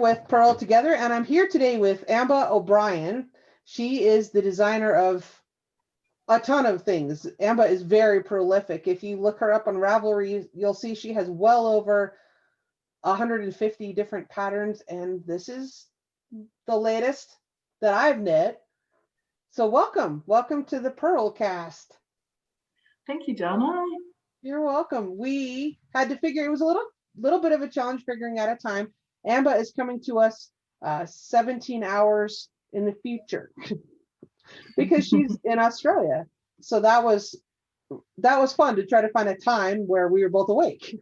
with Purl Together, and I'm here today with Ambah O'Brien. She is the designer of a ton of things. Amba is very prolific. If you look her up on Ravelry, you'll see she has well over 150 different patterns, and this is the latest that I've knit. So welcome to the PurlCast. Thank you, Donna. You're welcome. We had to figure, it was a little bit of a challenge figuring out a time. Ambah is coming to us 17 hours in the future because she's in Australia. So that was fun to try to find a time where we were both awake.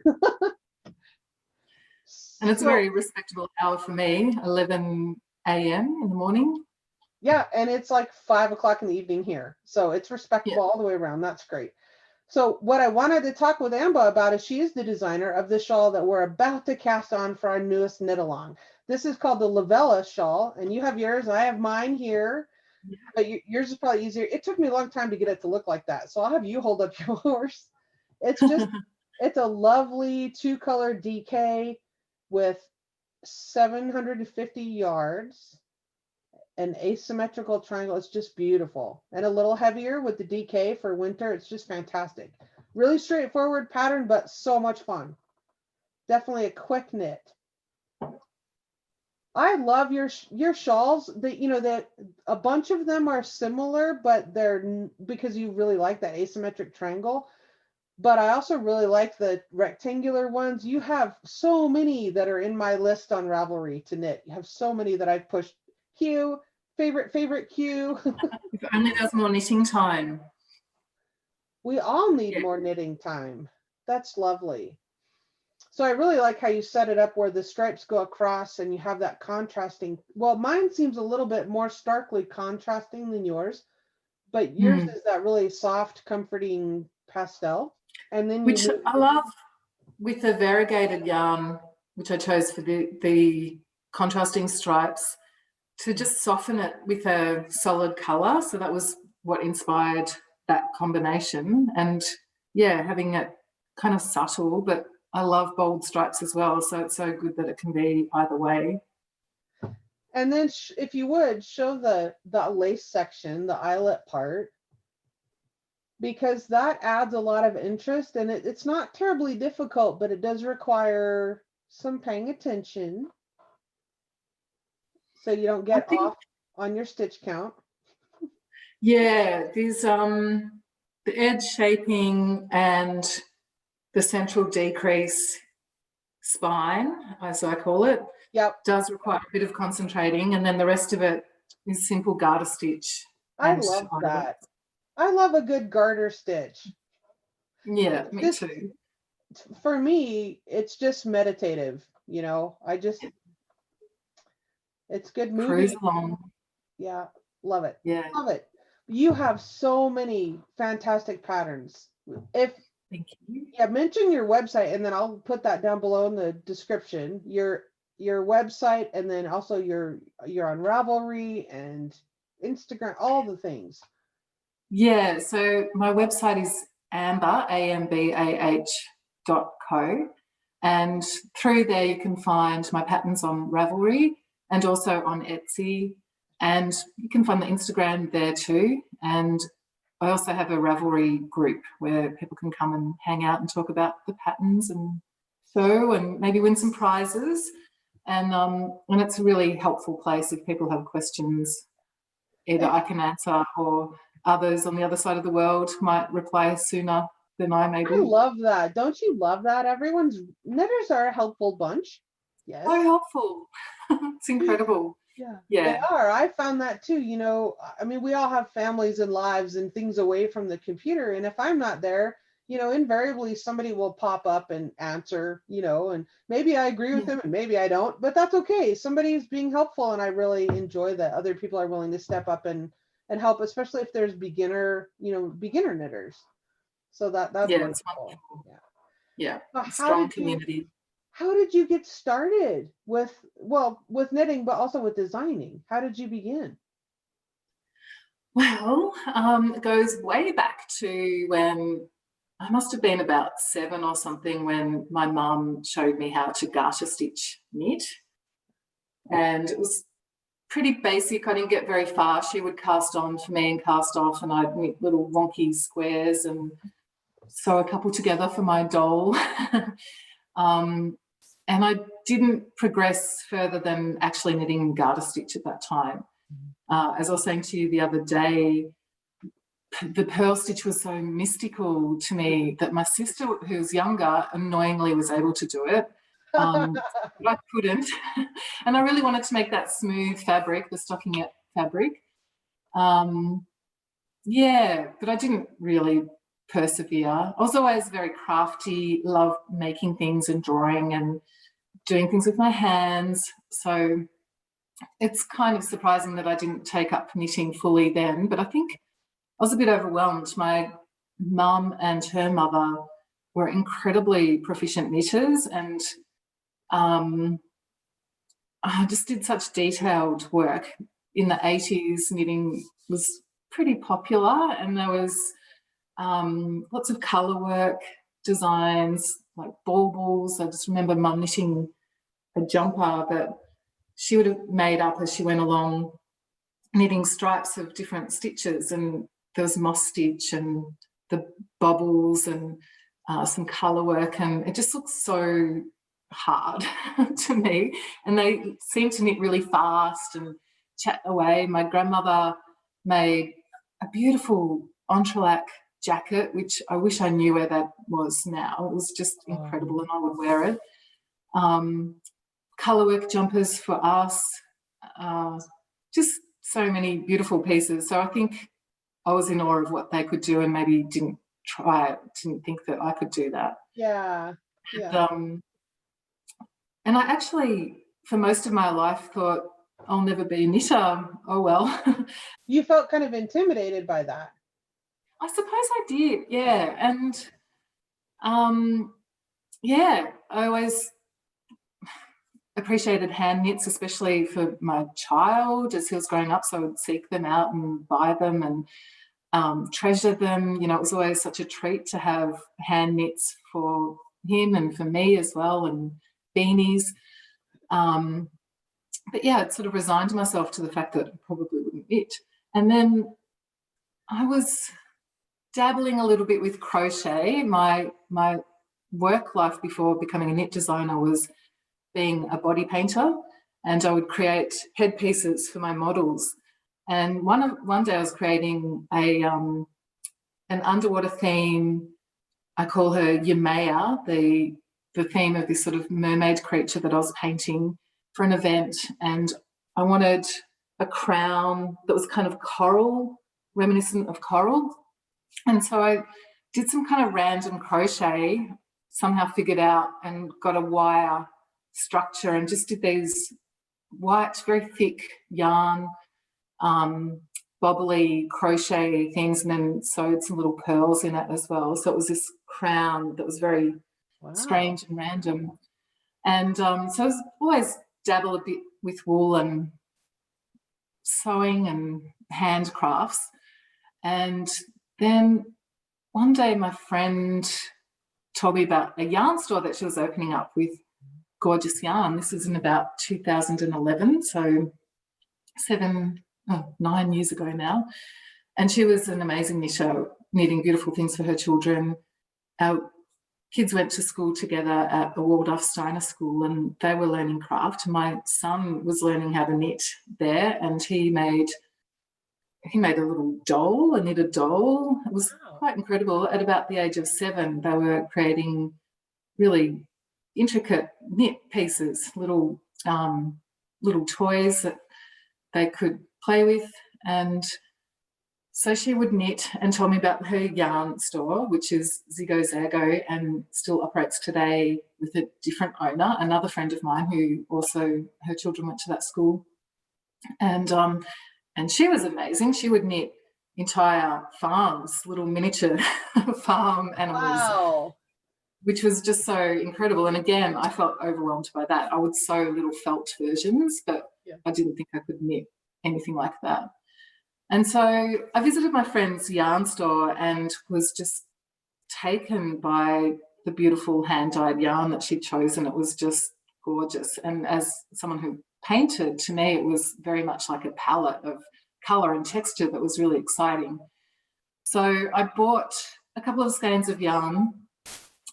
And it's a very respectable hour for me, 11 a.m. in the morning. Yeah, and it's like 5 o'clock in the evening here. So it's respectable all the way around. That's great. So what I wanted to talk with Ambah about is she is the designer of the shawl that we're about to cast on for our newest knit along. This is called the Lovella Shawl, and you have yours. I have mine here, but yours is probably easier. It took me a long time to get it to look like that, so I'll have you hold up yours. It's just, it's a lovely 2-color DK with 750 yards. An asymmetrical triangle. It's just beautiful, and a little heavier with the DK for winter. It's just fantastic. Really straightforward pattern, but so much fun. Definitely a quick knit. I love your shawls. That, you know, that a bunch of them are similar, but they're because you really like that asymmetric triangle. But I also really like the rectangular ones. You have so many that are in my list on Ravelry to knit. You have so many that I've pushed. Q, favorite Q. If only there's more knitting time. We all need more knitting time. That's lovely. So I really like how you set it up where the stripes go across and you have that contrasting. Well, mine seems a little bit more starkly contrasting than yours, but yours is that really soft, comforting pastel. And then which I love with the variegated yarn, which I chose for the contrasting stripes, to just soften it with a solid color. So that was what inspired that combination. And yeah, having it kind of subtle, but I love bold stripes as well. So it's so good that it can be either way. And then if you would show the lace section, the eyelet part, because that adds a lot of interest, and it's not terribly difficult, but it does require some paying attention. So you don't get off on your stitch count. Yeah, there's the edge shaping and the central decrease spine, as I call it, does require a bit of concentrating, and then the rest of it is simple garter stitch. I love that. I love a good garter stitch. Yeah, me too. For me, it's just meditative, you know. It's good moving. Cruise along. Yeah, love it. Yeah. Love it. You have so many fantastic patterns. Thank you. Yeah, mention your website, and then I'll put that down below in the description. Your website, and then also you're on Ravelry and Instagram, all the things. Yeah, so my website is Ambah, ambah.co, and through there you can find my patterns on Ravelry and also on Etsy, and you can find the Instagram there too. And I also have a Ravelry group where people can come and hang out and talk about the patterns and show and maybe win some prizes. And it's a really helpful place if people have questions. Either I can answer or others on the other side of the world might reply sooner than I maybe. I love that. Don't you love that? Knitters are a helpful bunch. Yes. So helpful. It's incredible. Yeah, yeah, they are. I found that too. You know, I mean, we all have families and lives and things away from the computer. And if I'm not there, you know, invariably somebody will pop up and answer, you know, and maybe I agree with them and maybe I don't, but that's okay. Somebody's being helpful, and I really enjoy that other people are willing to step up and help, especially if there's beginner knitters. So that's wonderful. Yeah. Strong community. How did you get started with knitting, but also with designing? How did you begin? Well, it goes way back to when I must have been about 7 or something, when my mum showed me how to garter stitch knit. and it was pretty basic. I didn't get very far. She would cast on for me and cast off, and I'd knit little wonky squares and sew a couple together for my doll. And I didn't progress further than actually knitting garter stitch at that time. As I was saying to you the other day, the purl stitch was so mystical to me that my sister, who was younger, annoyingly was able to do it. But I couldn't. And I really wanted to make that smooth fabric, the stockinette fabric. Yeah, but I didn't really persevere. I was always very crafty, loved making things and drawing and doing things with my hands. So it's kind of surprising that I didn't take up knitting fully then, but I think I was a bit overwhelmed. My mum and her mother were incredibly proficient knitters, and I just did such detailed work. In the 80s, knitting was pretty popular, and there was lots of colour work, designs, like baubles. I just remember mum knitting a jumper that she would have made up as she went along, knitting stripes of different stitches, and there was moss stitch and the bubbles and some colour work, and it just looks so hard to me. And they seem to knit really fast and chat away. My grandmother made a beautiful entrelac jacket, which I wish I knew where that was now. It was just incredible, and I would wear it. Colour work jumpers for us, just so many beautiful pieces. So I think I was in awe of what they could do, and maybe didn't think that I could do that. Yeah. Yeah. And I actually, for most of my life, thought I'll never be a knitter. Oh, well. You felt kind of intimidated by that. I suppose I did, yeah. And, yeah, I always appreciated hand knits, especially for my child as he was growing up, so I would seek them out and buy them and treasure them. You know, it was always such a treat to have hand knits for him and for me as well, and beanies. But yeah, it sort of resigned myself to the fact that I probably wouldn't knit. And then I was dabbling a little bit with crochet. My work life before becoming a knit designer was being a body painter, and I would create headpieces for my models. And one day I was creating an underwater theme. I call her Yamea, the theme of this sort of mermaid creature that I was painting for an event, and I wanted a crown that was kind of coral, reminiscent of coral. And so I did some kind of random crochet, somehow figured out and got a wire structure, and just did these white, very thick yarn, bobbly crochet things, and then sewed some little pearls in it as well. So it was this crown that was very strange and random. And so I was always dabble a bit with wool and sewing and handcrafts. And then one day my friend told me about a yarn store that she was opening up with gorgeous yarn. This was in about 2011, so 9 years ago now. And she was an amazing knitter, knitting beautiful things for her children. Our kids went to school together at the Waldorf Steiner School, and they were learning craft. My son was learning how to knit there, and he made a little doll, a knitted doll. It was quite incredible. At about the age of 7, they were creating really intricate knit pieces, little toys that they could play with. And so she would knit and told me about her yarn store, which is Zigo Zago, and still operates today with a different owner, another friend of mine who also, her children went to that school. And she was amazing. She would knit entire farms, little miniature farm animals, which was just so incredible. And again, I felt overwhelmed by that. I would sew little felt versions, but I didn't think I could knit anything like that. And so I visited my friend's yarn store and was just taken by the beautiful hand-dyed yarn that she'd chosen. It was just gorgeous. And as someone who painted, to me, it was very much like a palette of colour and texture that was really exciting. So I bought a couple of skeins of yarn,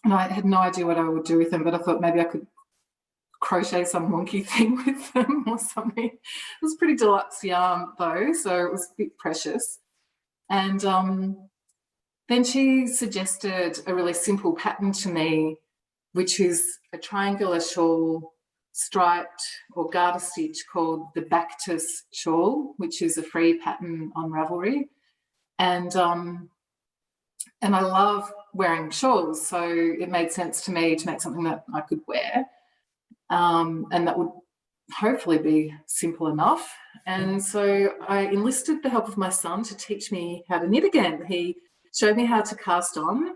and I had no idea what I would do with them, but I thought maybe I could crochet some wonky thing with them or something. It was pretty deluxe yarn though, so it was a bit precious. And then she suggested a really simple pattern to me, which is a triangular shawl striped or garter stitch called the Baktus shawl, which is a free pattern on Ravelry. And I love wearing shawls, so it made sense to me to make something that I could wear, and that would hopefully be simple enough. And so I enlisted the help of my son to teach me how to knit again. He showed me how to cast on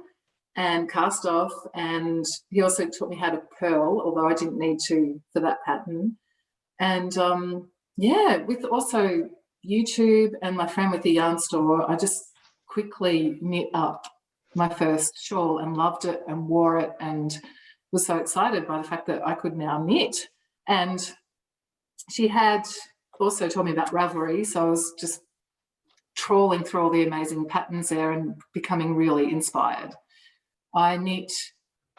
and cast off, and he also taught me how to purl, although I didn't need to for that pattern. And yeah, with also YouTube and my friend with the yarn store, I just quickly knit up my first shawl and loved it and wore it, and was so excited by the fact that I could now knit. And she had also told me about Ravelry, so I was just trawling through all the amazing patterns there and becoming really inspired. I knit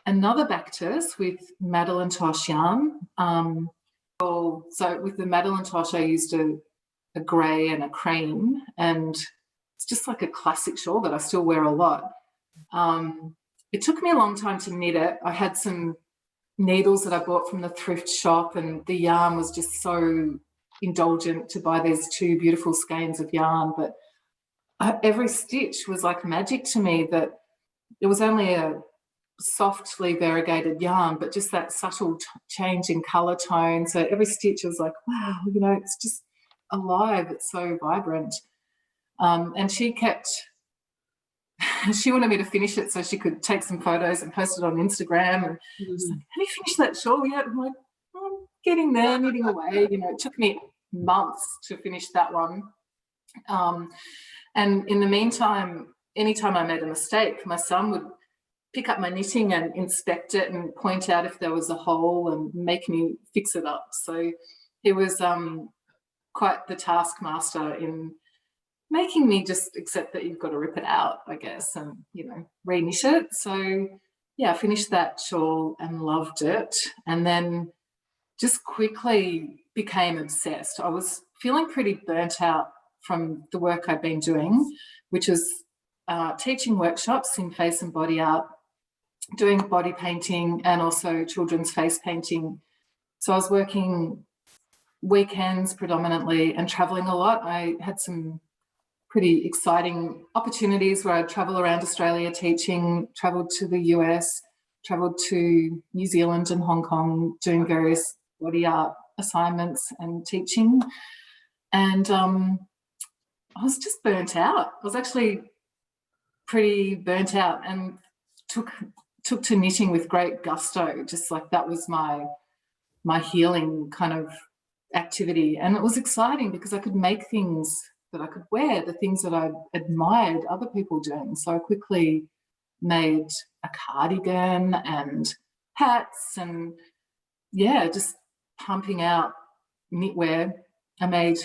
another Baktus with Madeline Tosh yarn. So with the Madeline Tosh, I used a grey and a cream, and it's just like a classic shawl that I still wear a lot. It took me a long time to knit it. I had some needles that I bought from the thrift shop, and the yarn was just so indulgent to buy these 2 beautiful skeins of yarn, but every stitch was like magic to me, that it was only a softly variegated yarn, but just that subtle change in colour tone. So every stitch was like, wow, you know, it's just alive, it's so vibrant. And she wanted me to finish it so she could take some photos and post it on Instagram. And she's like, have you finished that shawl yet? I'm like, oh, I'm getting there, knitting away. You know, it took me months to finish that one. And in the meantime, anytime I made a mistake, my son would pick up my knitting and inspect it and point out if there was a hole and make me fix it up. So he was quite the taskmaster in making me just accept that you've got to rip it out, I guess, and, you know, re-knit it. So, yeah, I finished that shawl and loved it, and then just quickly became obsessed. I was feeling pretty burnt out from the work I'd been doing, which was teaching workshops in face and body art, doing body painting and also children's face painting. So I was working weekends predominantly and travelling a lot. I had some pretty exciting opportunities where I'd travel around Australia teaching, travelled to the US, travelled to New Zealand and Hong Kong doing various body art assignments and teaching. And I was just burnt out. I was actually pretty burnt out, and took to knitting with great gusto, just like that was my healing kind of activity. And it was exciting because I could make things that I could wear, the things that I admired other people doing. So I quickly made a cardigan and hats, and yeah, just pumping out knitwear. I made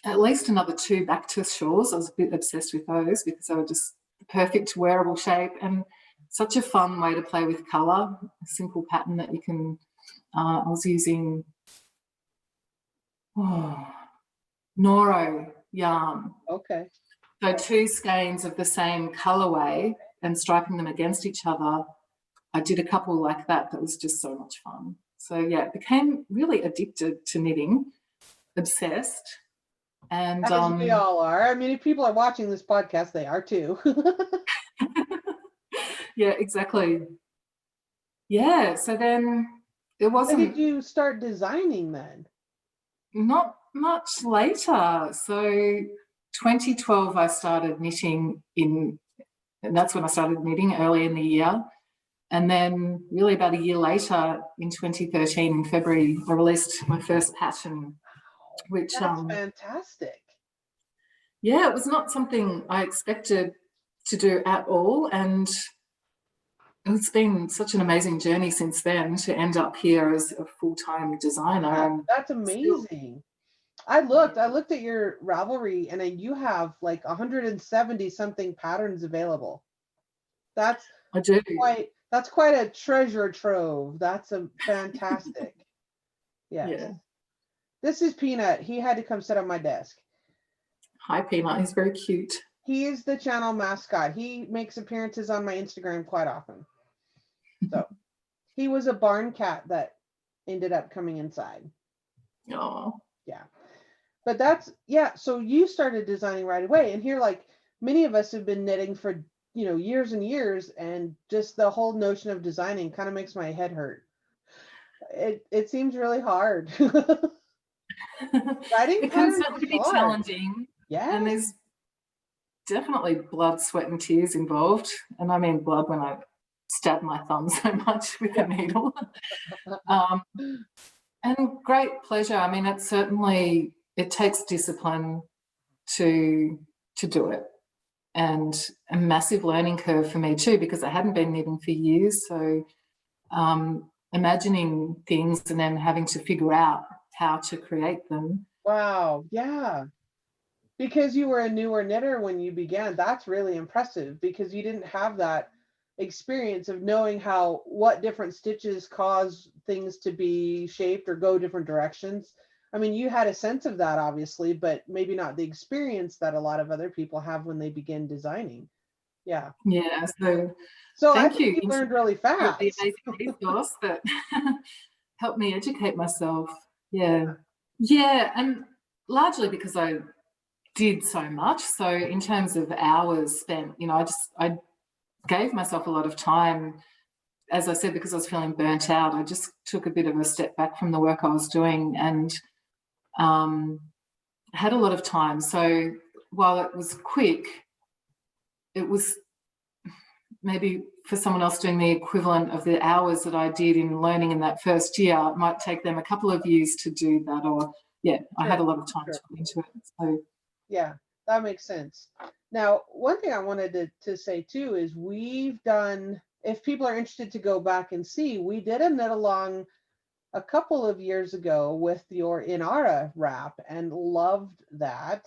at least another 2 Baktus shawls. I was a bit obsessed with those because they were just the perfect wearable shape and such a fun way to play with colour, a simple pattern that you can, I was using Noro yarn. Okay. So 2 skeins of the same colourway and striping them against each other. I did a couple like that. That was just so much fun. So yeah, became really addicted to knitting, obsessed. And as we all are. I mean, if people are watching this podcast, they are too. Yeah, exactly. Yeah, so then it wasn't. When did you start designing then? Not much later. So 2012 I started knitting and that's when I started knitting, early in the year. And then really about a year later, in 2013, in February, I released my first pattern, which that's fantastic. Yeah, it was not something I expected to do at all, and it's been such an amazing journey since then to end up here as a full-time designer. That's amazing. I looked at your Ravelry, and you have like 170 something patterns available. That's quite a treasure trove. That's a fantastic. Yes. Yeah. This is Peanut. He had to come sit on my desk. Hi, Peanut. He's very cute. He is the channel mascot. He makes appearances on my Instagram quite often. So he was a barn cat that ended up coming inside. Oh. Yeah. But that's, so you started designing right away. And here, like many of us have been knitting for, years and years, and just the whole notion of designing kind of makes my head hurt. It seems really hard. Writing it can certainly be challenging. Yeah. And there's definitely blood, sweat, and tears involved. And I mean blood when I stab my thumb so much with a needle. And great pleasure. I mean, it takes discipline to do it, and a massive learning curve for me too, because I hadn't been knitting for years. So imagining things and then having to figure out how to create them. Wow. Yeah. Because you were a newer knitter when you began. That's really impressive, because you didn't have that experience of knowing what different stitches cause things to be shaped or go different directions. I mean, you had a sense of that, obviously, but maybe not the experience that a lot of other people have when they begin designing. Yeah. Yeah. So I think you learned really fast. The amazing resource that helped me educate myself. Yeah. Yeah. And largely because I did so much. So in terms of hours spent, I gave myself a lot of time. As I said, because I was feeling burnt out, I just took a bit of a step back from the work I was doing and had a lot of time. So while it was quick, it was maybe for someone else doing the equivalent of the hours that I did in learning in that first year. It might take them a couple of years to do that, or I had a lot of time to put into it. So yeah, that makes sense. Now, one thing I wanted to say too is we've done, if people are interested to go back and see, we did a knit along a couple of years ago with your Inara wrap and loved that.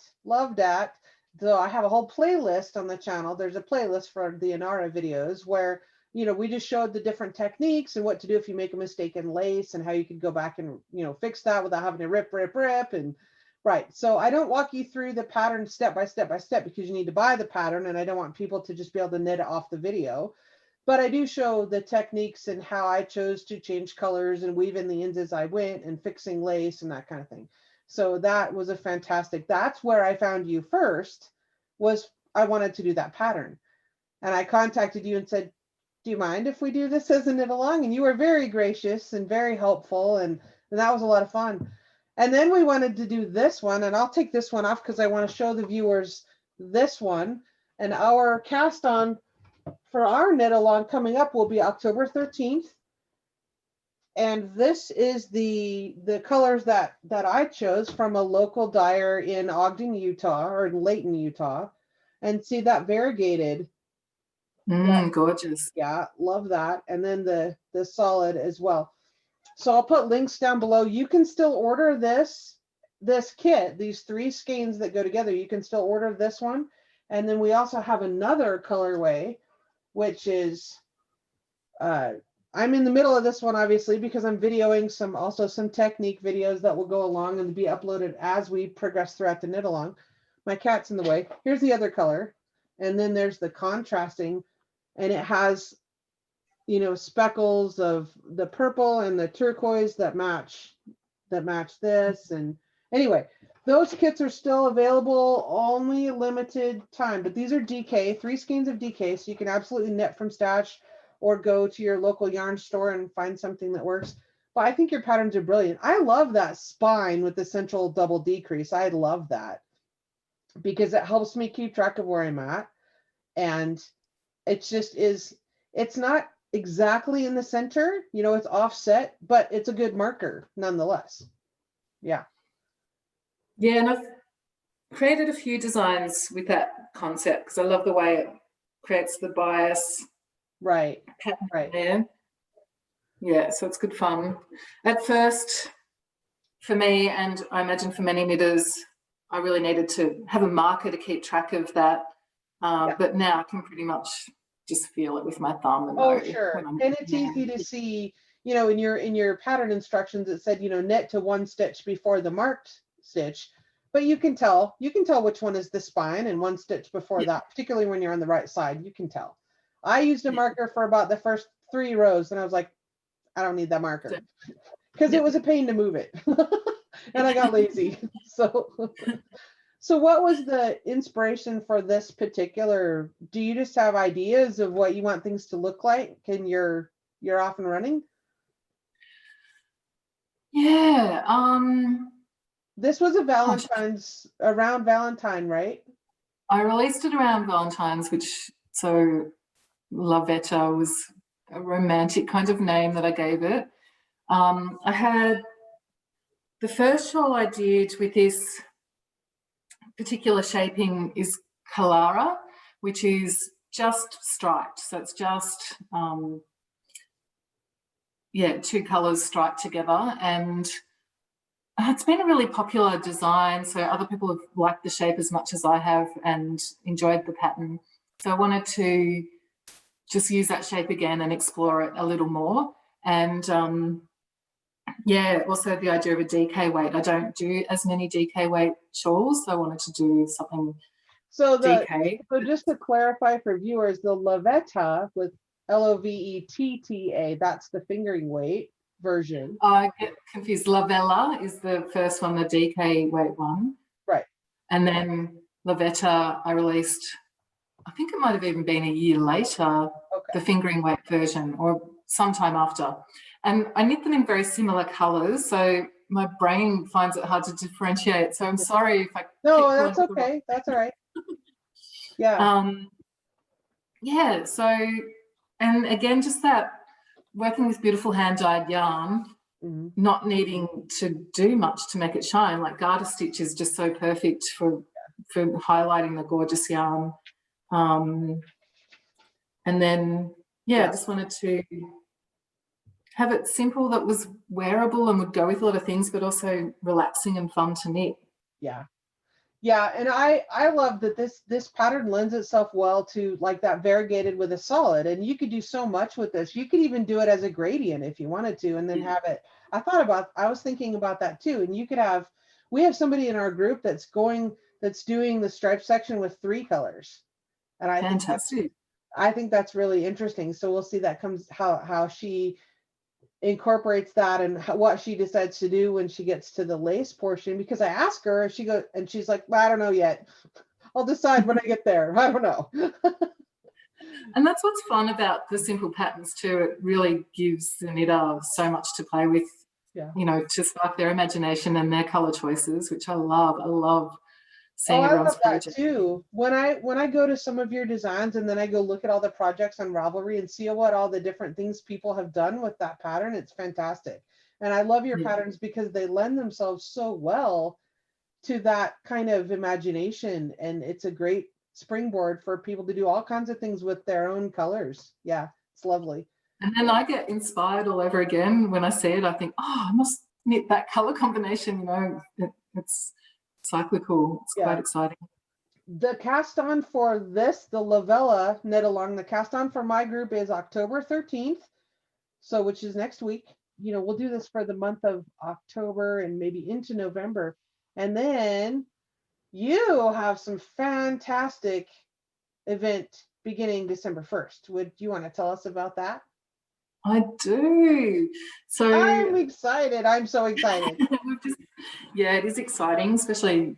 So I have a whole playlist on the channel. There's a playlist for the Inara videos where, we just showed the different techniques and what to do if you make a mistake in lace and how you could go back and, fix that without having to rip. And right. So I don't walk you through the pattern step by step because you need to buy the pattern and I don't want people to just be able to knit it off the video. But I do show the techniques and how I chose to change colors and weave in the ends as I went and fixing lace and that kind of thing. So that was that's where I found you first, was I wanted to do that pattern. And I contacted you and said, do you mind if we do this as a knit along? And you were very gracious and very helpful. And that was a lot of fun. And then we wanted to do this one, and I'll take this one off because I want to show the viewers this one. And our cast on for our knit along coming up will be October 13th. And this is the colors that I chose from a local dyer in Ogden, Utah, or in Layton, Utah. And see that variegated. Gorgeous. Yeah, love that. And then the solid as well. So I'll put links down below. You can still order this kit, these 3 skeins that go together. You can still order this one. And then we also have another colorway, which is, I'm in the middle of this one, obviously, because I'm videoing some technique videos that will go along and be uploaded as we progress throughout the knit along. My cat's in the way. Here's the other color. And then there's the contrasting, and it has, speckles of the purple and the turquoise that match this. And anyway, those kits are still available, only limited time, but these are DK, 3 skeins of DK, so you can absolutely knit from stash or go to your local yarn store and find something that works. But I think your patterns are brilliant. I love that spine with the central double decrease. I love that because it helps me keep track of where I'm at. And it's not exactly in the center, it's offset, but it's a good marker nonetheless. Yeah. Yeah, and I've created a few designs with that concept because I love the way it creates the bias Right. pattern Right. there. Yeah, so it's good fun. At first, for me, and I imagine for many knitters, I really needed to have a marker to keep track of that. Yeah. But now I can pretty much just feel it with my thumb and Oh, know sure. when I'm And it's getting easy to see, you know, in your pattern instructions, it said, you know, knit to one stitch before the marked stitch, but you can tell which one is the spine and one stitch before that, particularly when you're on the right side, you can tell. I used a marker for about the first 3 rows and I was like, I don't need that marker because it was a pain to move it. And I got lazy. So what was the inspiration for this particular? Do you just have ideas of what you want things to look like and you're off and running? Yeah. This was a around Valentine, right? I released it around Valentine's, which so Lavetta was a romantic kind of name that I gave it. I had the first shawl I did with this particular shaping is Kalara, which is just striped. So it's just, 2 colours striped together. And it's been a really popular design. So other people have liked the shape as much as I have and enjoyed the pattern. So I wanted to just use that shape again and explore it a little more. And also the idea of a DK weight. I don't do as many DK weight shawls, so I wanted to do something DK. So just to clarify for viewers, the Lovetta with Lovetta, that's the fingering weight version. I get confused. Lavella is the first one, the DK weight one. Right. And then Lavetta I released, I think it might have even been a year later, the fingering weight version or sometime after. And I knit them in very similar colours, so my brain finds it hard to differentiate. So I'm sorry if I No, that's okay. That's all right. Yeah. So, and again, just that working with beautiful hand-dyed yarn, not needing to do much to make it shine, like garter stitch is just so perfect for highlighting the gorgeous yarn. And then, I just wanted to have it simple that was wearable and would go with a lot of things, but also relaxing and fun to knit. Yeah. Yeah, and I love that this pattern lends itself well to like that variegated with a solid, and you could do so much with this. You could even do it as a gradient if you wanted to, and then have it. I was thinking about that too, and you could have. We have somebody in our group that's doing the stripe section with 3 colors, and I think that's really interesting. So we'll see that comes how she incorporates that and what she decides to do when she gets to the lace portion, because I asked her if she goes and she's like, well, I don't know yet. I'll decide when I get there. I don't know. And that's what's fun about the simple patterns too. It really gives the knitter so much to play with, to spark their imagination and their color choices, which I love. I love seeing everyone's that too. When I go to some of your designs and then I go look at all the projects on Ravelry and see what all the different things people have done with that pattern, it's fantastic. And I love your patterns because they lend themselves so well to that kind of imagination, and it's a great springboard for people to do all kinds of things with their own colors. Yeah, it's lovely. And then I get inspired all over again when I see it. I think, I must knit that color combination. It's cyclical. It's quite exciting. The cast on for this, the Lavella knit along, the cast on for my group is October 13th. So, which is next week. We'll do this for the month of October and maybe into November. And then you have some fantastic event beginning December 1st. Would you want to tell us about that? I do. So I'm excited. I'm so excited. It is exciting, especially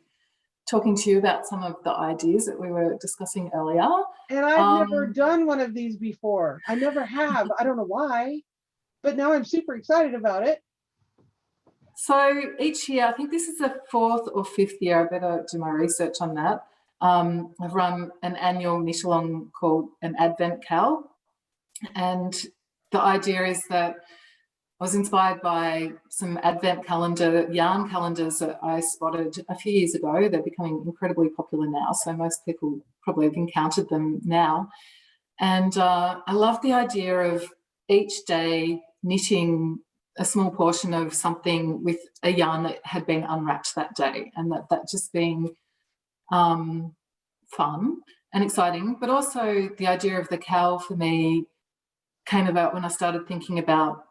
talking to you about some of the ideas that we were discussing earlier. And I've never done one of these before. I never have. I don't know why, but now I'm super excited about it. So each year, I think this is the 4th or 5th year, I better do my research on that. I've run an annual knit along called an Advent Cal. And the idea is that I was inspired by some Advent yarn calendars that I spotted a few years ago. They're becoming incredibly popular now, so most people probably have encountered them now. And I love the idea of each day knitting a small portion of something with a yarn that had been unwrapped that day, and that just being fun and exciting. But also the idea of the cowl for me came about when I started thinking about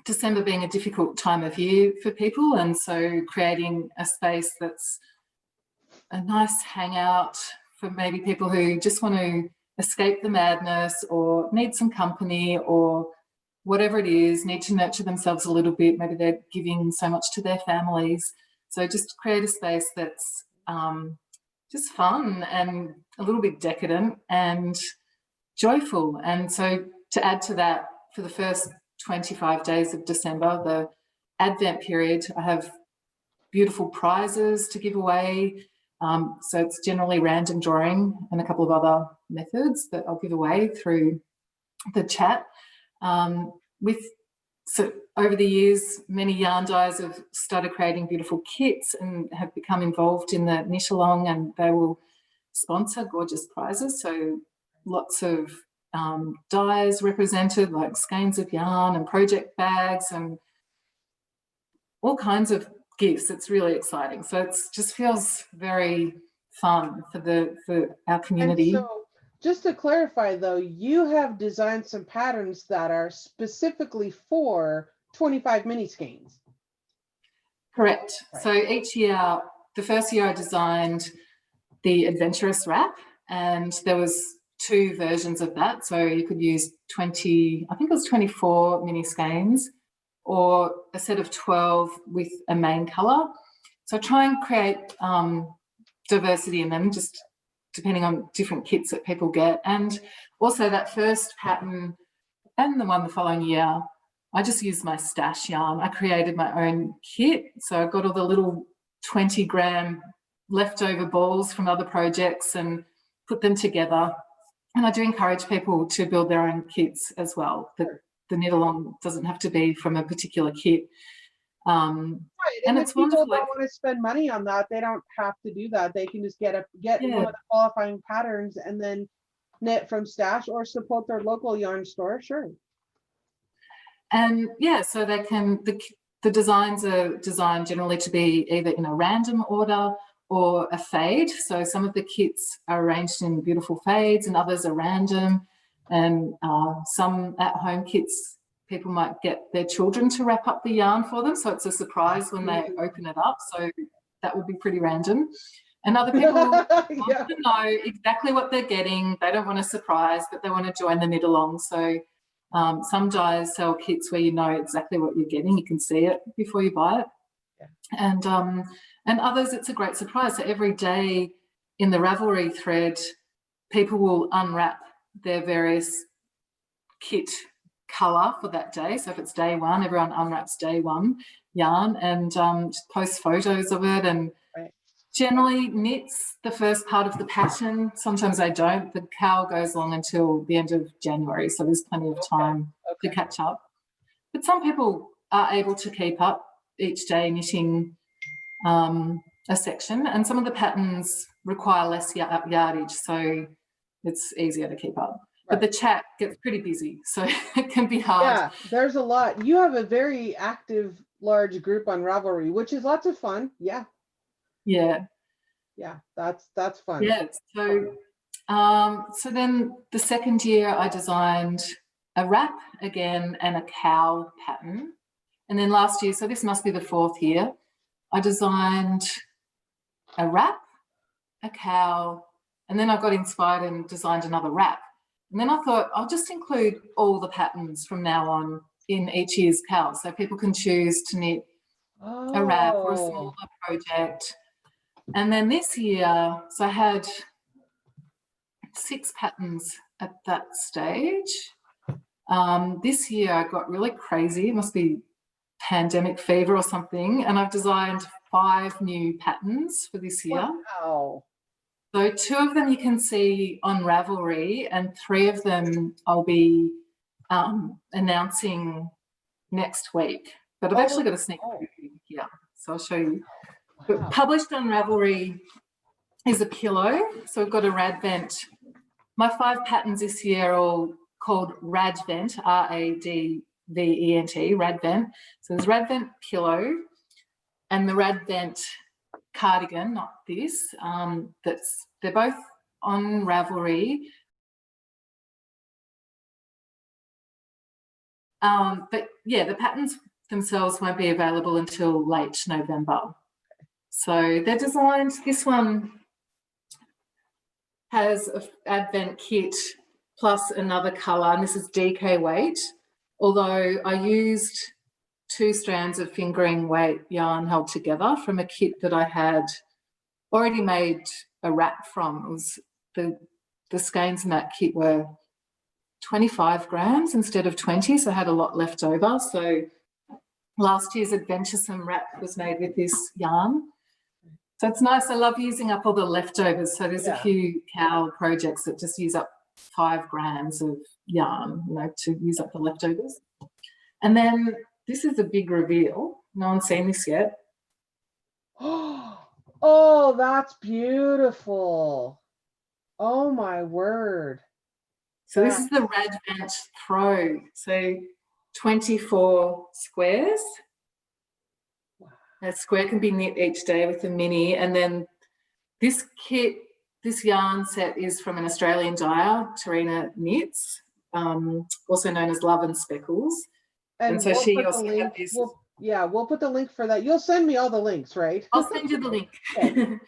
December being a difficult time of year for people, and so creating a space that's a nice hangout for maybe people who just want to escape the madness or need some company or whatever it is, need to nurture themselves a little bit. Maybe they're giving so much to their families. So just create a space that's just fun and a little bit decadent and joyful. And so to add to that, for the first 25 days of December, the Advent period, I have beautiful prizes to give away. So it's generally random drawing and a couple of other methods that I'll give away through the chat. So over the years, many yarn dyers have started creating beautiful kits and have become involved in the knit along, and they will sponsor gorgeous prizes. So lots of dyes represented, like skeins of yarn and project bags and all kinds of gifts. It's really exciting. So it just feels very fun for our community. And so just to clarify though, you have designed some patterns that are specifically for 25 mini skeins. Correct. Right. So each year, the first year I designed the Adventurous Wrap, and there was 2 versions of that. So you could use 20, I think it was 24 mini skeins, or a set of 12 with a main colour. So I try and create diversity in them, just depending on different kits that people get. And also that first pattern and the one the following year, I just used my stash yarn. I created my own kit. So I got all the little 20-gram leftover balls from other projects and put them together. And I do encourage people to build their own kits as well. The knit along doesn't have to be from a particular kit. Right. And if it's people wonderful. don't want to spend money on that, they don't have to do that. They can just get one of the qualifying patterns and then knit from stash or support their local yarn store. Sure. And yeah, so they can, the designs are designed generally to be either in a random order or a fade. So some of the kits are arranged in beautiful fades and others are random. And some at-home kits, people might get their children to wrap up the yarn for them. So it's a surprise when they open it up. So that would be pretty random. And other people want to know exactly what they're getting. They don't want a surprise, but they want to join the knit along. So some dyers sell kits where you know exactly what you're getting. You can see it before you buy it. Yeah. And others, it's a great surprise. So every day in the Ravelry thread, people will unwrap their various kit colour for that day. So if it's day 1, everyone unwraps day 1 yarn and just post photos of it, and generally knits the first part of the pattern. Sometimes I don't. The cowl goes long until the end of January, so there's plenty of time to catch up. But some people are able to keep up each day knitting a section, and some of the patterns require less yardage, so it's easier to keep up. But the chat gets pretty busy, so it can be hard. Yeah, there's a lot. You have a very active, large group on Ravelry, which is lots of fun. Yeah. Yeah. Yeah, that's fun. Yeah. So, so then the second year I designed a wrap again and a cowl pattern, and then last year, so this must be the 4th year, I designed a wrap, a cowl, and then I got inspired and designed another wrap. And then I thought I'll just include all the patterns from now on in each year's cowl, so people can choose to knit a wrap or a smaller project. And then this year, so I had 6 patterns at that stage. This year I got really crazy. It must be pandemic fever or something. And I've designed 5 new patterns for this year. Wow. So 2 of them you can see on Ravelry, and 3 of them I'll be announcing next week. But I've actually got a sneak preview here, so I'll show you. But published on Ravelry is a pillow. So we've got a Radvent my 5 patterns this year are all called Radvent, Radvent, Radvent. So there's Radvent Pillow and the Radvent Cardigan, not this. They're both on Ravelry. But yeah, the patterns themselves won't be available until late November. So they're designed, this one has an Advent kit plus another colour, and this is DK weight, although I used 2 strands of fingering weight yarn held together from a kit that I had already made a wrap from. It was the skeins in that kit were 25 grams instead of 20, so I had a lot left over. So last year's Adventuresome wrap was made with this yarn. So it's nice. I love using up all the leftovers. So there's a few cowl projects that just use up 5 grams of yarn, to use up the leftovers. And then this is a big reveal. No one's seen this yet. Oh, that's beautiful. Oh my word. So this is the Radvent Pro. So 24 squares. A square can be knit each day with a mini. And then this kit, this yarn set is from an Australian dyer, Tarina Knits, also known as Love and Speckles. And so she also had this. We'll put the link for that. You'll send me all the links, right? I'll send you the link. Okay.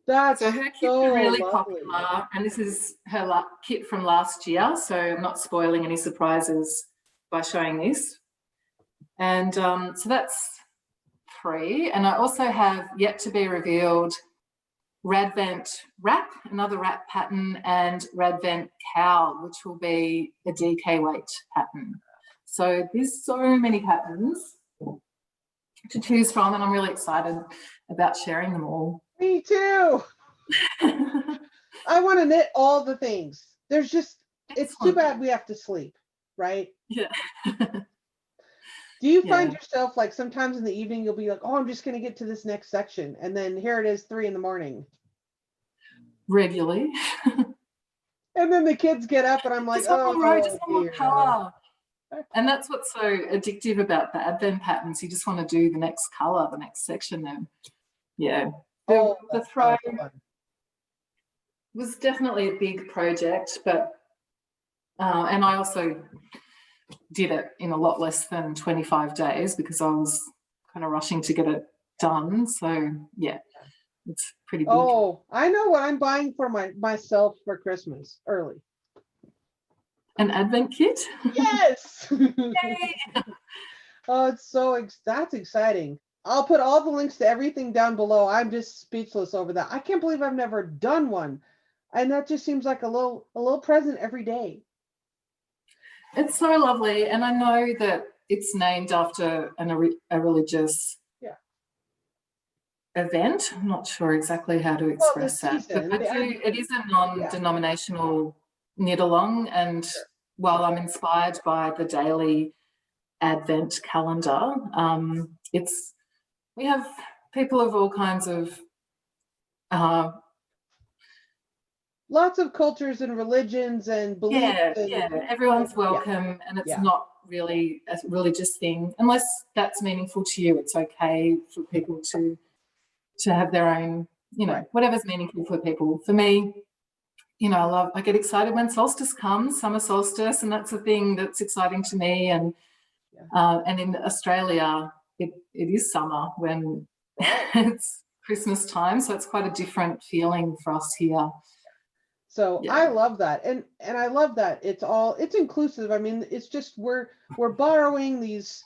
That's so her kits are really popular, and this is her kit from last year, so I'm not spoiling any surprises by showing this. And so that's 3, and I also have yet to be revealed Radvent Wrap, another wrap pattern, and Radvent Cowl, which will be a DK weight pattern. So there's so many patterns to choose from, and I'm really excited about sharing them all. Me too. I want to knit all the things. There's just, it's too bad we have to sleep, right? Yeah. Do you find yourself like sometimes in the evening you'll be like, oh, I'm just going to get to this next section, and then here it is 3 a.m. Regularly. And then the kids get up and I'm like, just one more colour. And that's what's so addictive about the Advent patterns. You just want to do the next colour, the next section. Then, yeah. The throw was definitely a big project, but and I also did it in a lot less than 25 days because I was kind of rushing to get it done. So yeah, it's pretty big. Oh, I know what I'm buying for myself for Christmas early. An Advent kit? Yes. Oh, that's exciting. I'll put all the links to everything down below. I'm just speechless over that. I can't believe I've never done one. And that just seems like a little present every day. It's so lovely. And I know that it's named after a religious event. I'm not sure exactly how to express that. But it is a non-denominational knit along, and while I'm inspired by the daily Advent calendar, we have people of all kinds of lots of cultures and religions and beliefs. Everyone's welcome, and it's not really a religious thing unless that's meaningful to you. It's okay for people to have their own, whatever's meaningful for people. For me, I get excited when solstice comes, summer solstice, and that's a thing that's exciting to me. And in Australia, it is summer when it's Christmas time, so it's quite a different feeling for us here. So I love that, and I love that it's inclusive. I mean, it's just we're borrowing this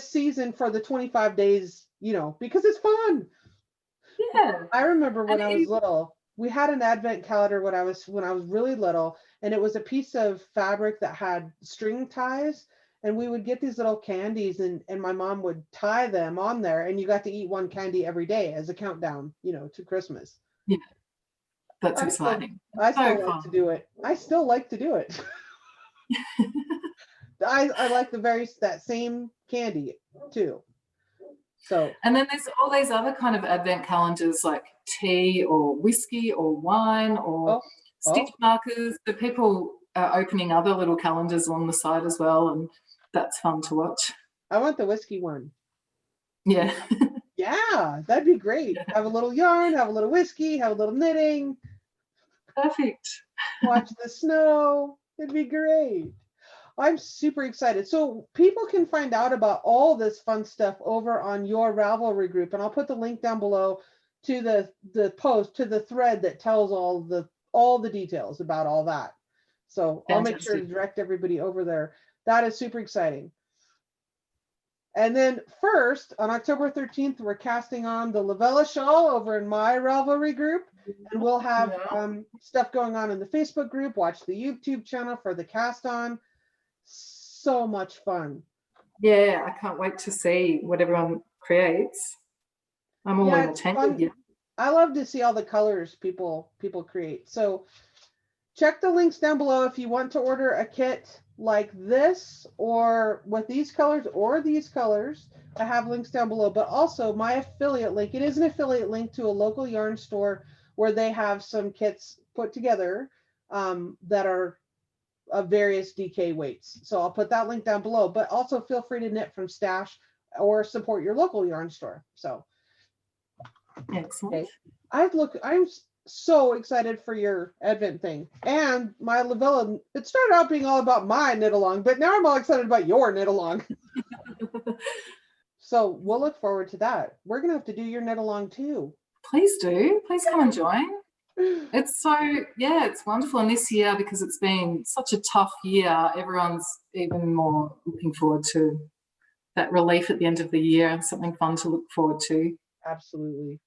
season for the 25 days, because it's fun. Yeah, I remember when I was little. We had an Advent calendar when I was really little, and it was a piece of fabric that had string ties, and we would get these little candies, and my mom would tie them on there, and you got to eat one candy every day as a countdown, to Christmas. Yeah, that's exciting. I still like to do it. I still like to do it. I like that same candy too. So, and then there's all these other kind of Advent calendars like tea or whiskey or wine or stitch markers. So people are opening other little calendars on the side as well, and that's fun to watch. I want the whiskey one. Yeah. Yeah, that'd be great. Have a little yarn, have a little whiskey, have a little knitting. Perfect. Watch the snow. It'd be great. I'm super excited. So people can find out about all this fun stuff over on your Ravelry group, and I'll put the link down below to the post, to the thread that tells all the details about all that. So I'll make sure to direct everybody over there. That is super exciting. And then first, on October 13th, we're casting on the Lovella Shawl over in my Ravelry group. And we'll have stuff going on in the Facebook group. Watch the YouTube channel for the cast on. So much fun. Yeah, I can't wait to see what everyone creates. I'm all in the tent. Yeah. I love to see all the colors people create. So check the links down below if you want to order a kit like this or with these colors or these colors. I have links down below, but also my affiliate link. It is an affiliate link to a local yarn store where they have some kits put together that are of various DK weights. So I'll put that link down below, but also feel free to knit from stash or support your local yarn store. So excellent. Okay. I'm so excited for your Advent thing and my Lavella. It started out being all about my knit along, but now I'm all excited about your knit along. So we'll look forward to that. We're gonna have to do your knit along too. Please do. Please come and join. It's it's wonderful. And this year, because it's been such a tough year, everyone's even more looking forward to that relief at the end of the year and something fun to look forward to. Absolutely.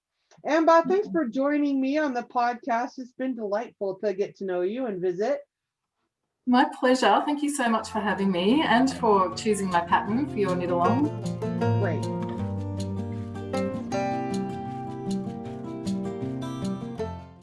Ambah, thanks for joining me on the podcast. It's been delightful to get to know you and visit. My pleasure. Thank you so much for having me and for choosing my pattern for your knit along. Great.